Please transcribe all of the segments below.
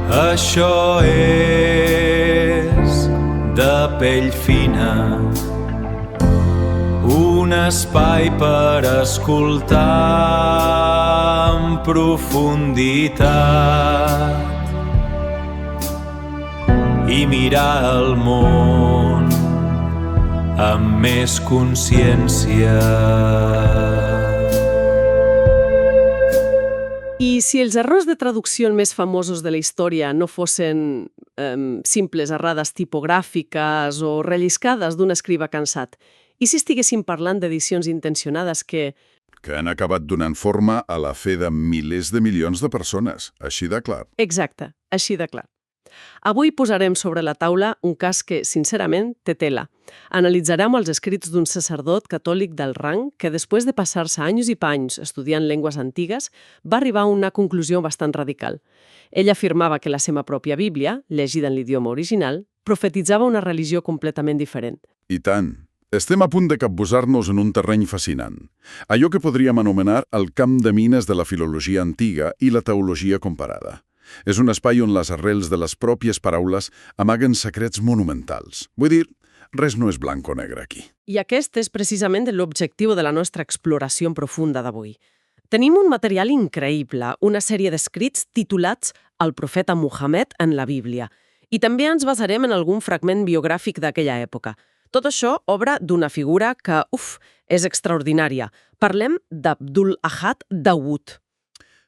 Això és de pell fina, un espai per escoltar en profunditat i mirar el món amb més consciència. I si els errors de traducció més famosos de la història no fossin simples errades tipogràfiques o relliscades d'un escriba cansat, i si estiguéssim parlant d'edicions intencionades que han acabat donant forma a la fe de milers de milions de persones, així de clar. Exacte, així de clar. Avui posarem sobre la taula un cas que, sincerament, té tela. Analitzarem els escrits d'un sacerdot catòlic del rang que, després de passar-se anys i panys estudiant llengües antigues, va arribar a una conclusió bastant radical. Ell afirmava que la seva pròpia Bíblia, llegida en l'idioma original, profetitzava una religió completament diferent. I tant. Estem a punt de capbussar-nos en un terreny fascinant. Allò que podríem anomenar el camp de mines de la filologia antiga i la teologia comparada. És un espai on les arrels de les pròpies paraules amaguen secrets monumentals. Vull dir, res no és blanc o negre aquí. I aquest és precisament l'objectiu de la nostra exploració profunda d'avui. Tenim un material increïble, una sèrie d'escrits titulats El profeta Muhammad en la Bíblia. I també ens basarem en algun fragment biogràfic d'aquella època. Tot això obra d'una figura que, és extraordinària. Parlem d'Abdul Ahad Dawood.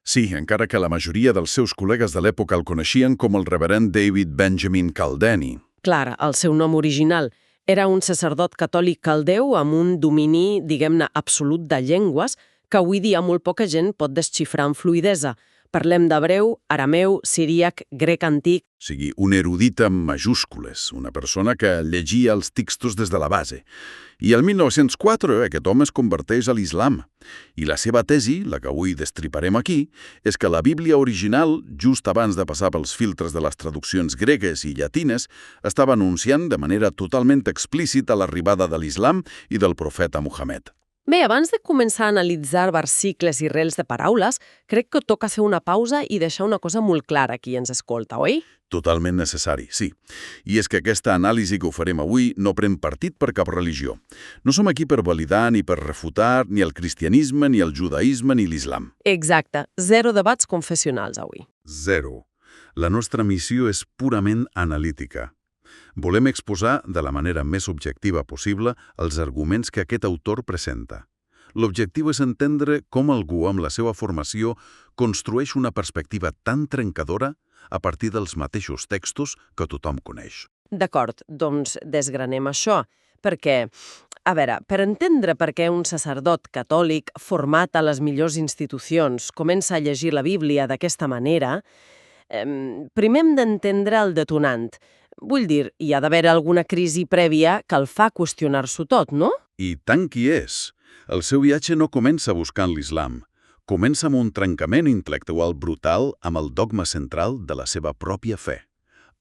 Sí, encara que la majoria dels seus col·legues de l'època el coneixien com el reverend David Benjamin Kaldani. Clar, el seu nom original era un sacerdot catòlic caldeu amb un domini, diguem-ne, absolut de llengües que avui dia molt poca gent pot desxifrar amb fluïdesa. Parlem d'hebreu, arameu, siríac, grec antic. O sigui, un erudit amb majúscules, una persona que llegia els textos des de la base. I el 1904 aquest home es converteix a l'islam. I la seva tesi, la que avui destriparem aquí, és que la Bíblia original, just abans de passar pels filtres de les traduccions gregues i llatines, estava anunciant de manera totalment explícita l'arribada de l'islam i del profeta Muhammad. Bé, abans de començar a analitzar versicles i rels de paraules, crec que toca fer una pausa i deixar una cosa molt clara a qui ens escolta, oi? Totalment necessari, sí. I és que aquesta anàlisi que ho farem avui no pren partit per cap religió. No som aquí per validar ni per refutar ni el cristianisme, ni el judaïsme, ni l'islam. Exacte. Zero debats confessionals avui. Zero. La nostra missió és purament analítica. Volem exposar de la manera més objectiva possible els arguments que aquest autor presenta. L'objectiu és entendre com algú amb la seva formació construeix una perspectiva tan trencadora a partir dels mateixos textos que tothom coneix. D'acord, doncs desgranem això, perquè, per entendre per què un sacerdot catòlic format a les millors institucions comença a llegir la Bíblia d'aquesta manera, primer hem d'entendre el detonant. Vull dir, hi ha d'haver alguna crisi prèvia que el fa qüestionar-s'ho tot, no? I tant qui és! El seu viatge no comença buscant l'islam. Comença amb un trencament intel·lectual brutal amb el dogma central de la seva pròpia fe,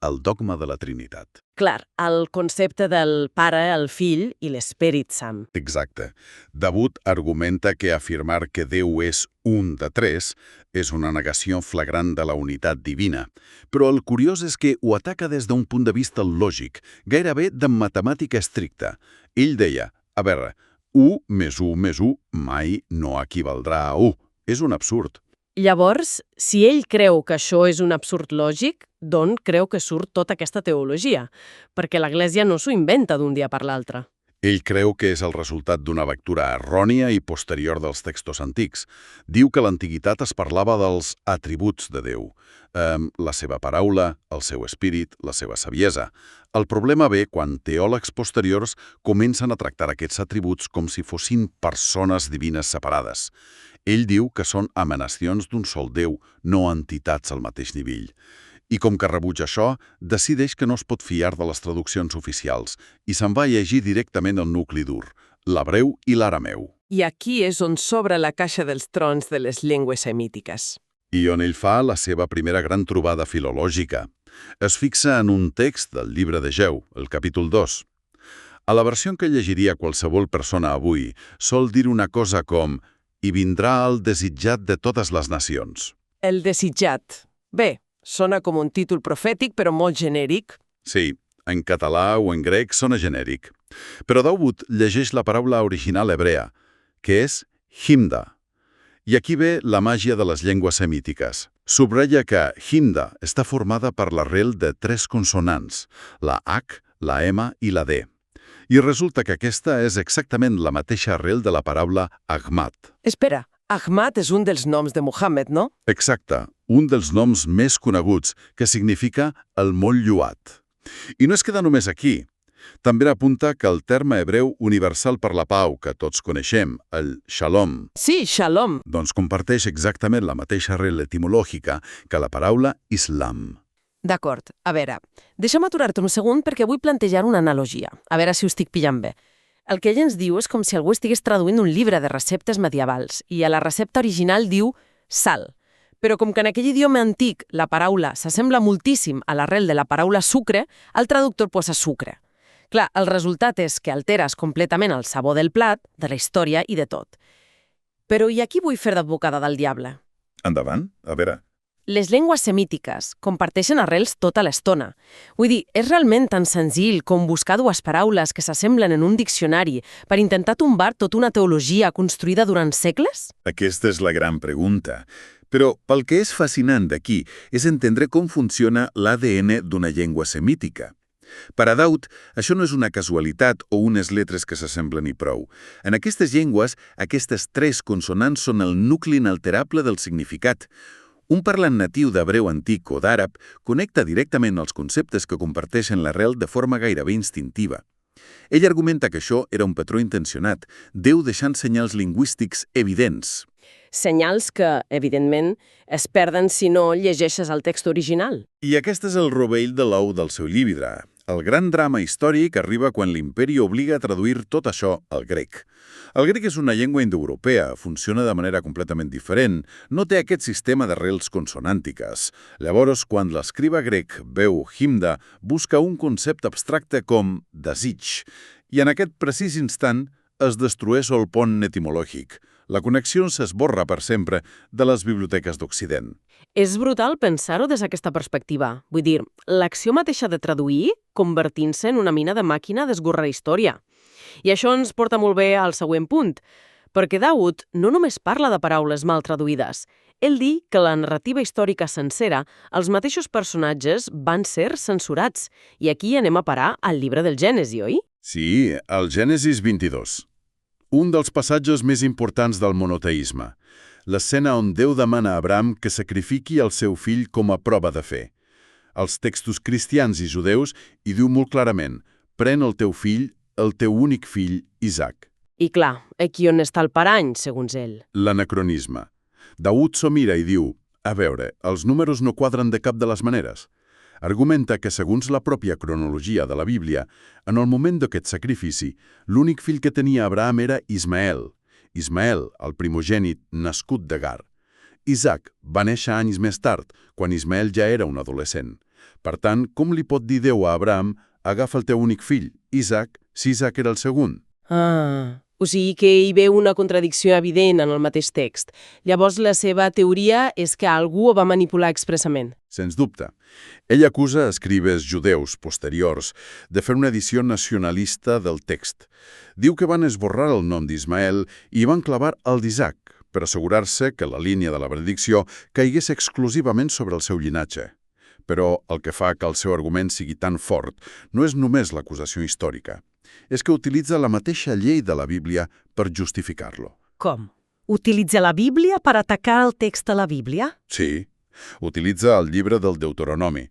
el dogma de la Trinitat. Clar, el concepte del Pare, el Fill i l'Esperit Sant. Exacte. Dawood argumenta que afirmar que Déu és un de tres és una negació flagrant de la unitat divina. Però el curiós és que ho ataca des d'un punt de vista lògic, gairebé de matemàtica estricta. Ell deia, 1 més 1 més 1 mai no equivaldrà a 1. És un absurd. Llavors, si ell creu que això és un absurd lògic, d'on creu que surt tota aquesta teologia? Perquè l'Església no s'ho inventa d'un dia per l'altre. Ell creu que és el resultat d'una lectura errònia i posterior dels textos antics. Diu que a l'antiguitat es parlava dels atributs de Déu, la seva paraula, el seu espírit, la seva saviesa. El problema ve quan teòlegs posteriors comencen a tractar aquests atributs com si fossin persones divines separades. Ell diu que són emanacions d'un sol Déu, no entitats al mateix nivell. I com que rebutja això, decideix que no es pot fiar de les traduccions oficials i se'n va a llegir directament el nucli dur, l'hebreu i l'arameu. I aquí és on s'obre la caixa dels trons de les llengües semítiques. I on ell fa la seva primera gran trobada filològica. Es fixa en un text del llibre de Geu, el capítol 2. A la versió que llegiria qualsevol persona avui, sol dir una cosa com «I vindrà el desitjat de totes les nacions». El desitjat. Bé, Sona com un títol profètic, però molt genèric. Sí, en català o en grec sona genèric. Però Daud llegeix la paraula original hebrea, que és himda. I aquí ve la màgia de les llengües semítiques. Subratlla que himda està formada per l'arrel de 3 consonants, la H, la M i la D. I resulta que aquesta és exactament la mateixa arrel de la paraula Ahmad. Espera, Ahmad és un dels noms de Muhammad, no? Exacte, un dels noms més coneguts, que significa el molt lluat. I no es queda només aquí. També apunta que el terme hebreu universal per la pau que tots coneixem, el shalom, Sí, shalom. doncs comparteix exactament la mateixa arrel etimològica que la paraula islam. D'acord, a veure, deixa'm aturar-te un segon perquè vull plantejar una analogia, a veure si ho estic pillant bé. El que ell ens diu és com si algú estigués traduint un llibre de receptes medievals i a la recepta original diu sal. Però com que en aquell idioma antic la paraula s'assembla moltíssim a l'arrel de la paraula sucre, el traductor posa sucre. Clar, el resultat és que alteres completament el sabor del plat, de la història i de tot. Però i aquí vull fer d'advocada del diable. Endavant, a veure. Les llengües semítiques comparteixen arrels tota l'estona. Vull dir, és realment tan senzill com buscar 2 paraules que s'assemblen en un diccionari per intentar tombar tota una teologia construïda durant segles? Aquesta és la gran pregunta. Però pel que és fascinant d'aquí és entendre com funciona l'ADN d'una llengua semítica. Per a Daud, això no és una casualitat o unes lletres que s'assemblen i prou. En aquestes llengües, aquestes 3 consonants són el nucli inalterable del significat. Un parlant natiu d'hebreu antic o d'àrab connecta directament els conceptes que comparteixen l'arrel de forma gairebé instintiva. Ell argumenta que això era un patró intencionat, Déu deixant senyals lingüístics evidents. Senyals que, evidentment, es perden si no llegeixes el text original. I aquest és el rovell de l'ou del seu llibre. El gran drama històric arriba quan l'imperi obliga a traduir tot això al grec. El grec és una llengua indoeuropea, funciona de manera completament diferent, no té aquest sistema d'arrels consonàntiques. Llavors, quan l'escriba grec veu himda, busca un concepte abstracte com desig, i en aquest precís instant es destrueix el pont etimològic. La connexió s'esborra per sempre de les biblioteques d'Occident. És brutal pensar-ho des d'aquesta perspectiva. Vull dir, l'acció mateixa de traduir convertint-se en una mina de màquina d'esborrar història. I això ens porta molt bé al següent punt, perquè Daud no només parla de paraules mal traduïdes. Ell diu que la narrativa històrica sencera, els mateixos personatges van ser censurats. I aquí anem a parar al llibre del Gènesi, oi? Sí, el Gènesis 22. Un dels passatges més importants del monoteisme. L'escena on Déu demana a Abraham que sacrifiqui el seu fill com a prova de fe. Als textos cristians i judeus hi diu molt clarament: pren el teu fill, el teu únic fill, Isaac. I clar, aquí on està el parany, segons ell. L'anacronisme. Daud s'ho mira i diu: a veure, els números no quadren de cap de les maneres. Argumenta que, segons la pròpia cronologia de la Bíblia, en el moment d'aquest sacrifici, l'únic fill que tenia Abraham era Ismael. Ismael, el primogènit nascut d'Agar. Isaac va néixer anys més tard, quan Ismael ja era un adolescent. Per tant, com li pot dir Déu a Abraham: agafa el teu únic fill, Isaac, si Isaac era el segon? O sigui que hi veu una contradicció evident en el mateix text. Llavors la seva teoria és que algú ho va manipular expressament. Sens dubte. Ell acusa escribes judeus posteriors de fer una edició nacionalista del text. Diu que van esborrar el nom d'Ismael i van clavar el d'Isaac, per assegurar-se que la línia de la benedicció caigués exclusivament sobre el seu llinatge. Però el que fa que el seu argument sigui tan fort no és només l'acusació històrica. És que utilitza la mateixa llei de la Bíblia per justificar-lo. Com? Utilitza la Bíblia per atacar el text de la Bíblia? Sí, utilitza el llibre del Deuteronomi.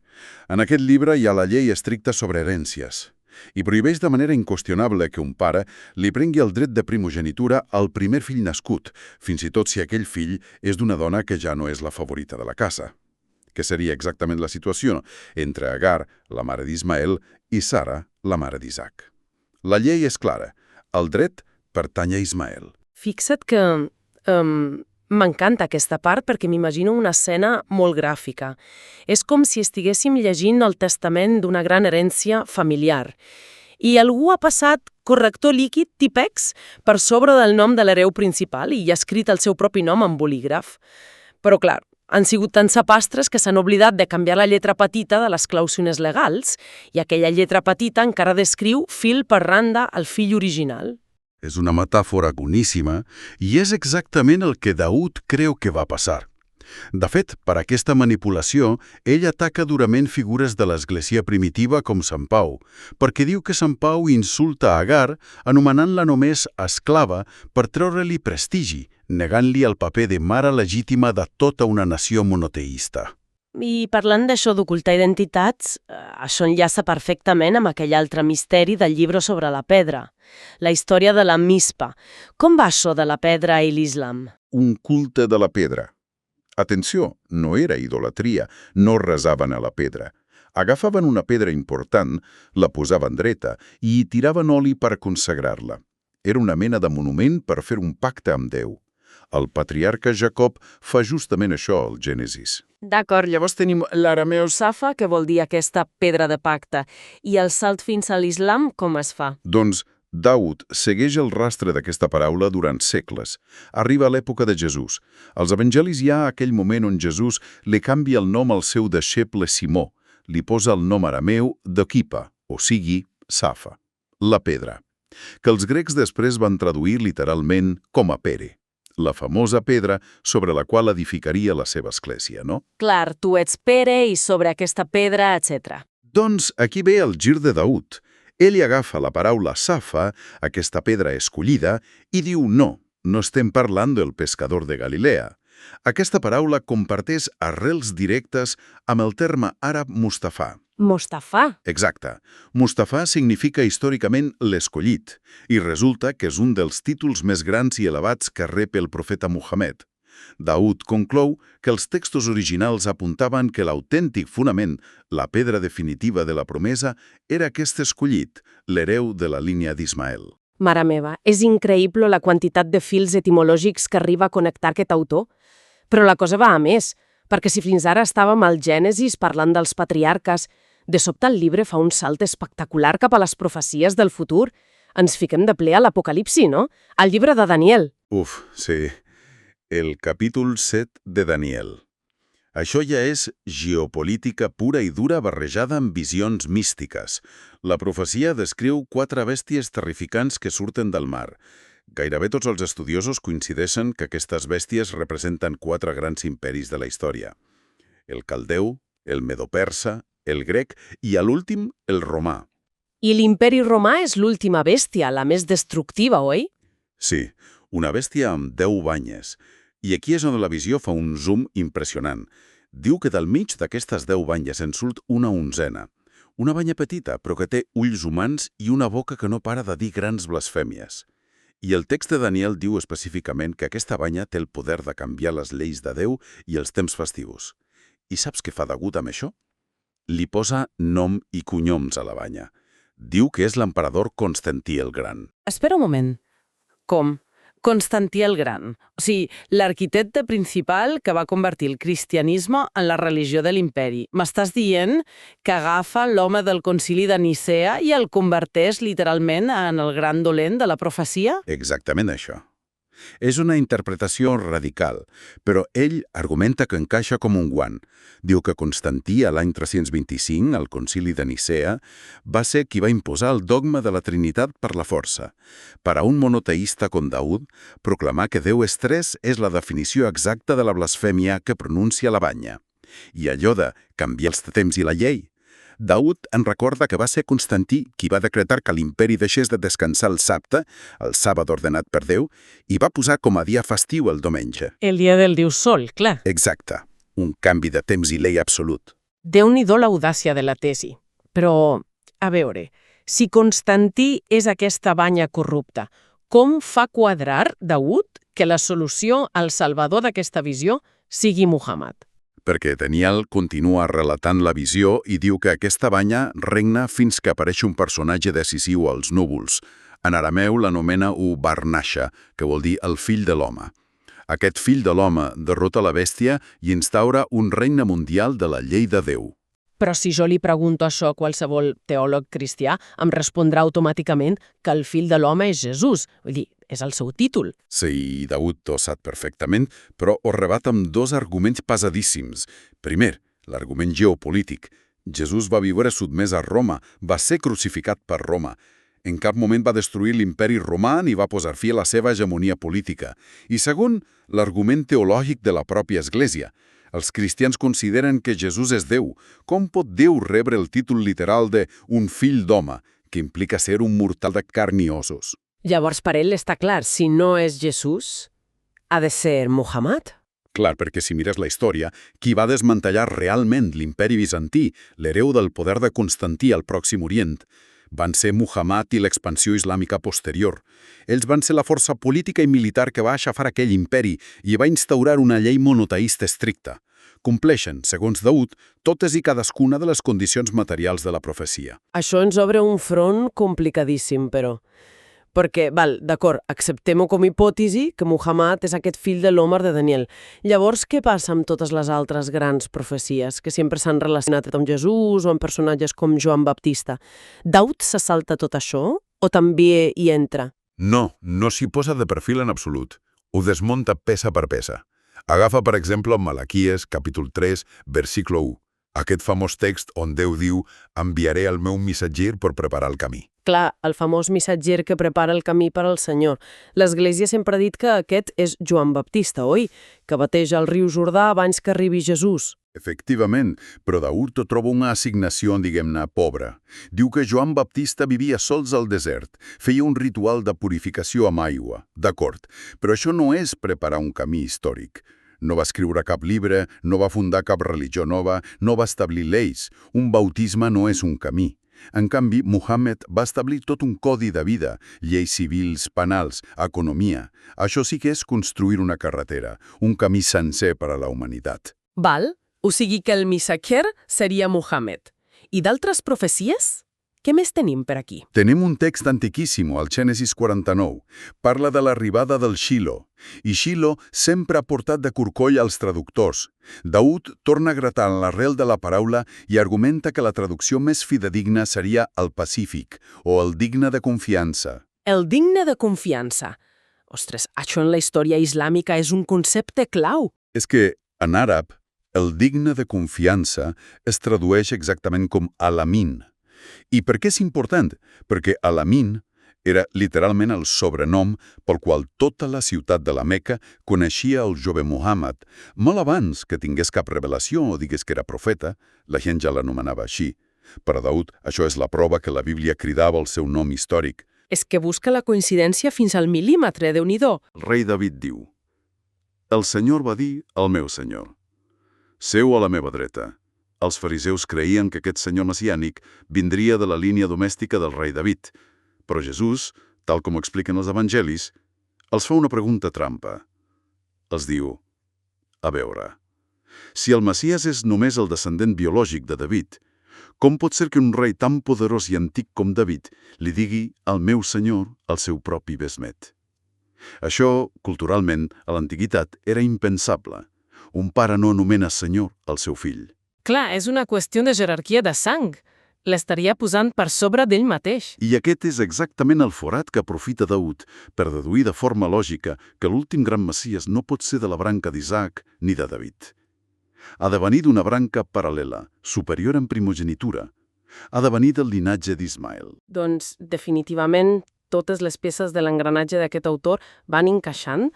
En aquest llibre hi ha la llei estricta sobre herències i prohibeix de manera inqüestionable que un pare li prengui el dret de primogenitura al primer fill nascut, fins i tot si aquell fill és d'una dona que ja no és la favorita de la casa. Que seria exactament la situació entre Agar, la mare d'Ismael, i Sara, la mare d'Isaac. La llei és clara. El dret pertany a Ismael. Fixa't que m'encanta aquesta part perquè m'imagino una escena molt gràfica. És com si estiguéssim llegint el testament d'una gran herència familiar. I algú ha passat corrector líquid Tipex per sobre del nom de l'hereu principal i ha escrit el seu propi nom en bolígraf. Però clar, Han sigut tan sapastres que s'han oblidat de canviar la lletra petita de les clàusules legals i aquella lletra petita encara descriu fil per randa el fill original. És una metàfora boníssima i és exactament el que Daud creu que va passar. De fet, per aquesta manipulació, ell ataca durament figures de l'Església primitiva com Sant Pau, perquè diu que Sant Pau insulta a Agar anomenant-la només esclava per treure-li prestigi, negant-li el paper de mare legítima de tota una nació monoteista. I parlant d'això d'ocultar identitats, això enllaça perfectament amb aquell altre misteri del llibre sobre la pedra, la història de la Mispa. Com va això de la pedra i l'Islam? Un culte de la pedra. Atenció, no era idolatria, no resaven a la pedra. Agafaven una pedra important, la posaven dreta i hi tiraven oli per consagrar-la. Era una mena de monument per fer un pacte amb Déu. El patriarca Jacob fa justament això al Gènesis. D'acord, llavors tenim l'arameu safa, que vol dir aquesta pedra de pacte, i el salt fins a l'Islam, com es fa? Doncs Daud segueix el rastre d'aquesta paraula durant segles. Arriba a l'època de Jesús. Als evangelis hi ha aquell moment on Jesús li canvia el nom al seu deixeble Simó. Li posa el nom arameu d'Oquipa, o sigui, Safa, la pedra, que els grecs després van traduir literalment com a Pere, la famosa pedra sobre la qual edificaria la seva església, no? Clar, tu ets Pere i sobre aquesta pedra, etc. Doncs aquí ve el gir de Daud. Ell agafa la paraula Safa, aquesta pedra escollida, i diu no estem parlant del pescador de Galilea. Aquesta paraula comparteix arrels directes amb el terme àrab Mustafà. Mustafà? Exacte. Mustafà significa històricament l'escollit, i resulta que és un dels títols més grans i elevats que rep el profeta Muhammad. Daud conclou que els textos originals apuntaven que l'autèntic fonament, la pedra definitiva de la promesa, era aquest escollit, l'hereu de la línia d'Ismael. Mare meva, és increïble la quantitat de fils etimològics que arriba a connectar aquest autor. Però la cosa va a més, perquè si fins ara estàvem al Gènesis parlant dels patriarques, de sobte el llibre fa un salt espectacular cap a les profecies del futur. Ens fiquem de ple a l'Apocalipsi, no? Al llibre de Daniel. Sí. El capítol 7 de Daniel. Això ja és geopolítica pura i dura barrejada amb visions místiques. La profecia descriu 4 bèsties terrificants que surten del mar. Gairebé tots els estudiosos coincideixen que aquestes bèsties representen 4 grans imperis de la història. El caldeu, el medo-persa, el grec i, a l'últim, el romà. I l'imperi romà és l'última bèstia, la més destructiva, oi? Sí, una bèstia amb 10 banyes. I aquí és on la visió fa un zoom impressionant. Diu que del mig d'aquestes 10 banyes en surt una onzena. Una banya petita, però que té ulls humans i una boca que no para de dir grans blasfèmies. I el text de Daniel diu específicament que aquesta banya té el poder de canviar les lleis de Déu i els temps festius. I saps què fa Daud amb això? Li posa nom i cognoms a la banya. Diu que és l'emperador Constantí el Gran. Espera un moment. Com? Constantí el Gran. O sigui, l'arquitecte principal que va convertir el cristianisme en la religió de l'imperi. M'estàs dient que agafa l'home del concili de Nicea i el converteix literalment en el gran dolent de la profecia? Exactament això. És una interpretació radical, però ell argumenta que encaixa com un guant. Diu que Constantí, a l'any 325, al concili de Nicea, va ser qui va imposar el dogma de la Trinitat per la força. Per a un monoteista com Daud, proclamar que Déu és 3 és la definició exacta de la blasfèmia que pronuncia la banya. I allò de canviar els temps i la llei. Daud en recorda que va ser Constantí qui va decretar que l'imperi deixés de descansar el sabte, el sàbat ordenat per Déu, i va posar com a dia festiu el diumenge. El dia del Déu Sol, clar. Exacte. Un canvi de temps i llei absolut. Déu-n'hi-do l'audàcia de la tesi. Però, a veure, si Constantí és aquesta banya corrupta, com fa quadrar Daud que la solució al salvador d'aquesta visió sigui Muhammad? Perquè Daniel continua relatant la visió i diu que aquesta banya regna fins que apareix un personatge decisiu als núvols. En arameu l'anomena Barnasha, que vol dir el fill de l'home. Aquest fill de l'home derrota la bèstia i instaura un regne mundial de la llei de Déu. Però si jo li pregunto això a qualsevol teòleg cristià, em respondrà automàticament que el fill de l'home és Jesús. Vull dir, és el seu títol. Sí, Daud ho sap perfectament, però ho rebat amb dos arguments pesadíssims. Primer, l'argument geopolític. Jesús va viure sotmès a Roma, va ser crucificat per Roma. En cap moment va destruir l'imperi romà ni va posar fi a la seva hegemonia política. I segon, l'argument teològic de la pròpia Església. Els cristians consideren que Jesús és Déu. Com pot Déu rebre el títol literal de un fill d'home, que implica ser un mortal de carn i ossos? Llavors, per ell està clar, si no és Jesús, ha de ser Muhammad. Clar, perquè si mires la història, qui va desmantellar realment l'imperi bizantí, l'hereu del poder de Constantí al Pròxim Orient, van ser Muhammad i l'expansió islàmica posterior. Ells van ser la força política i militar que va aixafar aquell imperi i va instaurar una llei monoteista estricta. Compleixen, segons Daud, totes i cadascuna de les condicions materials de la profecia. Això ens obre un front complicadíssim, però. Perquè, d'acord, acceptem-ho com a hipòtesi que Muhammad és aquest fill de l'Omar de Daniel. Llavors, què passa amb totes les altres grans profecies que sempre s'han relacionat amb Jesús o amb personatges com Joan Baptista? Daud se salta tot això o també hi entra? No, no s'hi posa de perfil en absolut. Ho desmunta peça per peça. Agafa, per exemple, Malaquies, capítol 3, versicle 1. Aquest famós text on Déu diu «Enviaré el meu missatger per preparar el camí». Clar, el famós missatger que prepara el camí per al Senyor. L'Església sempre ha dit que aquest és Joan Baptista, oi? Que bateja el riu Jordà abans que arribi Jesús. Efectivament, però Daud troba una assignació, diguem-ne, pobra. Diu que Joan Baptista vivia sols al desert, feia un ritual de purificació amb aigua. D'acord, però això no és preparar un camí històric. No va escriure cap llibre, no va fundar cap religió nova, no va establir lleis. Un bautisme no és un camí. En canvi, Muhammad va establir tot un codi de vida, lleis civils, penals, economia. Això sí que és construir una carretera, un camí sencer per a la humanitat. Val? O sigui que el missatger seria Muhammad. I d'altres profecies? Què més tenim per aquí? Tenim un text antiquíssim, al Gènesis 49. Parla de l'arribada del Shiloh. I Shiloh sempre ha portat de corcoll als traductors. Daud torna a gratar en l'arrel de la paraula i argumenta que la traducció més fidedigna seria el pacífic o el digne de confiança. El digne de confiança. Ostres, això en la història islàmica és un concepte clau. És que, en àrab, el digne de confiança es tradueix exactament com al-Amin. I per què és important? Perquè al-Amin era literalment el sobrenom pel qual tota la ciutat de la Meca coneixia el jove Muhammad. Molt abans que tingués cap revelació o digués que era profeta, la gent ja l'anomenava així. Per a Daud, això és la prova que la Bíblia cridava el seu nom històric. És que busca la coincidència fins al mil·límetre, Déu-n'hi-do. El rei David diu: «El Senyor va dir al meu Senyor, seu a la meva dreta». Els fariseus creien que aquest senyor messiànic vindria de la línia domèstica del rei David, però Jesús, tal com expliquen els evangelis, els fa una pregunta trampa. Els diu: a veure, si el Messies és només el descendent biològic de David, com pot ser que un rei tan poderós i antic com David li digui al meu senyor al seu propi besmet? Això, culturalment, a l'antiguitat era impensable. Un pare no anomena senyor al seu fill. Clar, és una qüestió de jerarquia de sang. L'estaria posant per sobre d'ell mateix. I aquest és exactament el forat que aprofita Daud per deduir de forma lògica que l'últim gran Messies no pot ser de la branca d'Isaac ni de David. Ha de venir d'una branca paral·lela, superior en primogenitura. Ha de venir del linatge d'Ismael. Doncs, definitivament, totes les peces de l'engranatge d'aquest autor van encaixant,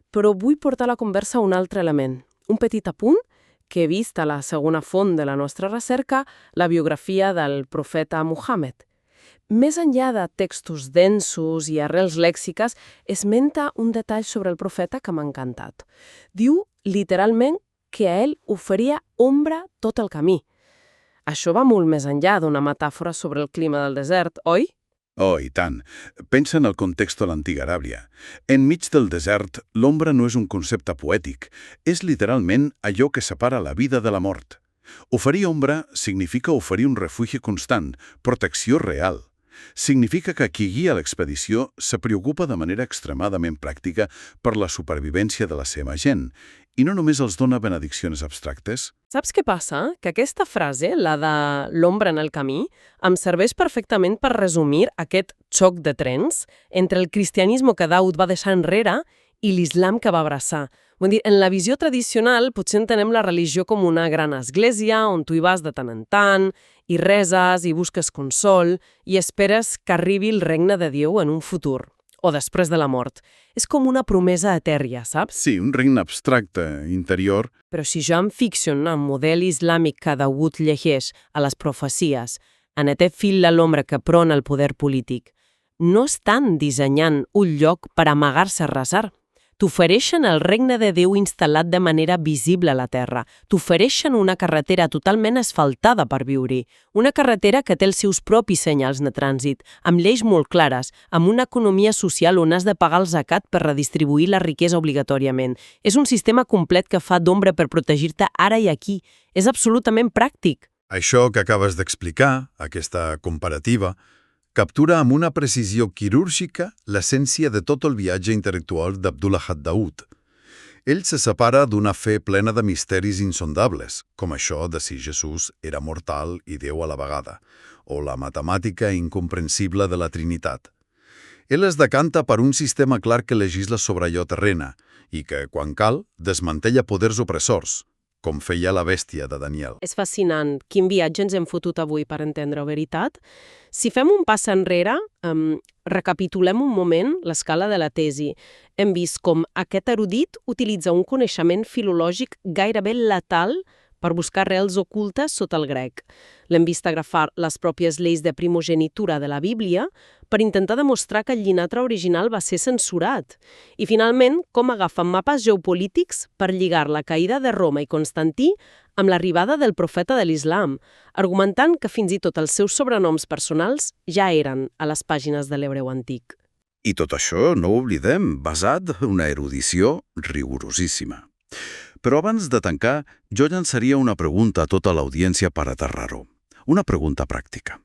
però vull portar la conversa a un altre element. Un petit apunt que he vist a la segona font de la nostra recerca, la biografia del profeta Muhammad. Més enllà de textos densos i arrels lèxiques, esmenta un detall sobre el profeta que m'ha encantat. Diu, literalment, que a ell oferia ombra tot el camí. Això va molt més enllà d'una metàfora sobre el clima del desert, oi? Oh, i tant. Pensa en el context de l'antiga Aràbia. Enmig del desert, l'ombra no és un concepte poètic. És literalment allò que separa la vida de la mort. Oferir ombra significa oferir un refugi constant, protecció real. Significa que qui guia l'expedició se preocupa de manera extremadament pràctica per la supervivència de la seva gent i no només els dona benediccions abstractes. Saps què passa? Que aquesta frase, la de l'ombra en el camí, em serveix perfectament per resumir aquest xoc de trens entre el cristianisme que Daud va deixar enrere i l'islam que va abraçar. Vull dir, en la visió tradicional potser entenem la religió com una gran església on tu hi vas de tant en tant, i reses, i busques consol, i esperes que arribi el regne de Déu en un futur, o després de la mort. És com una promesa etèria, saps? Sí, un regne abstracte, interior. Però si jo em ficciono en el model islàmic que Daud llegeix a les profecies, en aquest fill de l'ombra que prona el poder polític, no estan dissenyant un lloc per amagar-se a resar. T'ofereixen el regne de Déu instal·lat de manera visible a la terra. T'ofereixen una carretera totalment asfaltada per viure-hi. Una carretera que té els seus propis senyals de trànsit, amb lleis molt clares, amb una economia social on has de pagar el zakat per redistribuir la riquesa obligatòriament. És un sistema complet que fa d'ombra per protegir-te ara i aquí. És absolutament pràctic. Això que acabes d'explicar, aquesta comparativa, captura amb una precisió quirúrgica l'essència de tot el viatge intel·lectual d'Abdullah Daoud. Ell se separa d'una fe plena de misteris insondables, com això de si Jesús era mortal i Déu a la vegada, o la matemàtica incomprensible de la Trinitat. Ell es decanta per un sistema clar que legisla sobre allò terrena i que, quan cal, desmantella poders opressors, com feia la bèstia de Daniel. És fascinant. Quin viatge ens hem fotut avui per entendre-ho, veritat? Si fem un pas enrere, recapitulem un moment l'escala de la tesi. Hem vist com aquest erudit utilitza un coneixement filològic gairebé letal per buscar arrels ocultes sota el grec. L'hem vist agrafar les pròpies lleis de primogenitura de la Bíblia per intentar demostrar que el llinatge original va ser censurat. I finalment, com agafen mapes geopolítics per lligar la caïda de Roma i Constantí amb l'arribada del profeta de l'Islam, argumentant que fins i tot els seus sobrenoms personals ja eren a les pàgines de l'hebreu antic. I tot això, no ho oblidem, basat en una erudició rigorosíssima. Però abans de tancar, jo llançaria una pregunta a tota l'audiència per aterrar-ho. Una pregunta pràctica.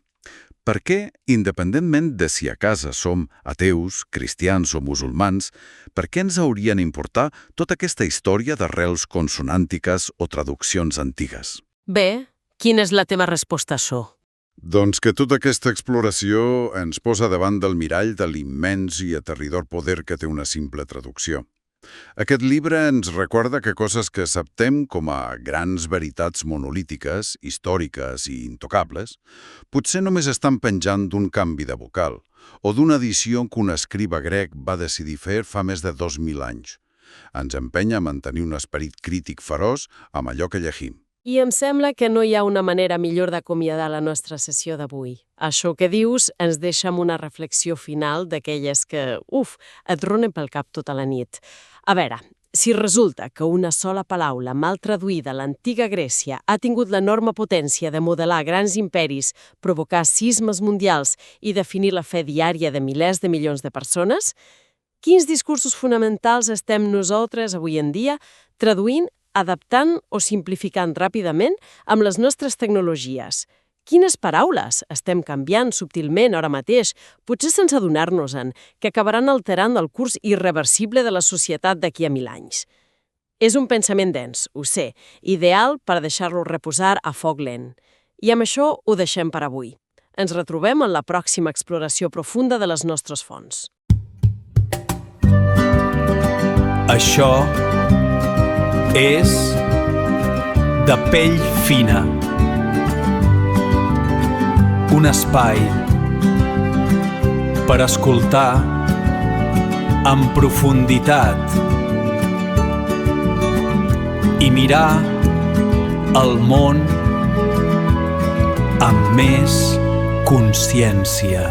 Per què, independentment de si a casa som ateus, cristians o musulmans, per què ens haurien importar tota aquesta història d'arrels consonàntiques o traduccions antigues? Bé, quina és la teva resposta a això? Doncs que tota aquesta exploració ens posa davant del mirall de l'immens i aterridor poder que té una simple traducció. Aquest llibre ens recorda que coses que acceptem com a grans veritats monolítiques, històriques i intocables, potser només estan penjant d'un canvi de vocal o d'una edició que un escriba grec va decidir fer fa més de 2.000 anys. Ens empenya a mantenir un esperit crític feroç amb allò que llegim. I em sembla que no hi ha una manera millor d'acomiadar la nostra sessió d'avui. Això que dius ens deixa amb una reflexió final d'aquelles que, et ronen pel cap tota la nit. A veure, si resulta que una sola paraula mal traduïda a l'antiga Grècia ha tingut l'enorme potència de modelar grans imperis, provocar sismes mundials i definir la fe diària de milers de milions de persones, quins discursos fonamentals estem nosaltres avui en dia traduint, adaptant o simplificant ràpidament amb les nostres tecnologies? Quines paraules estem canviant subtilment ara mateix, potser sense adonar-nos-en, que acabaran alterant el curs irreversible de la societat d'aquí a 1.000 anys? És un pensament dens, ho sé, ideal per deixar-lo reposar a foc lent. I amb això ho deixem per avui. Ens retrobem en la pròxima exploració profunda de les nostres fonts. Això és De pell fina. Un espai per escoltar en profunditat i mirar el món amb més consciència.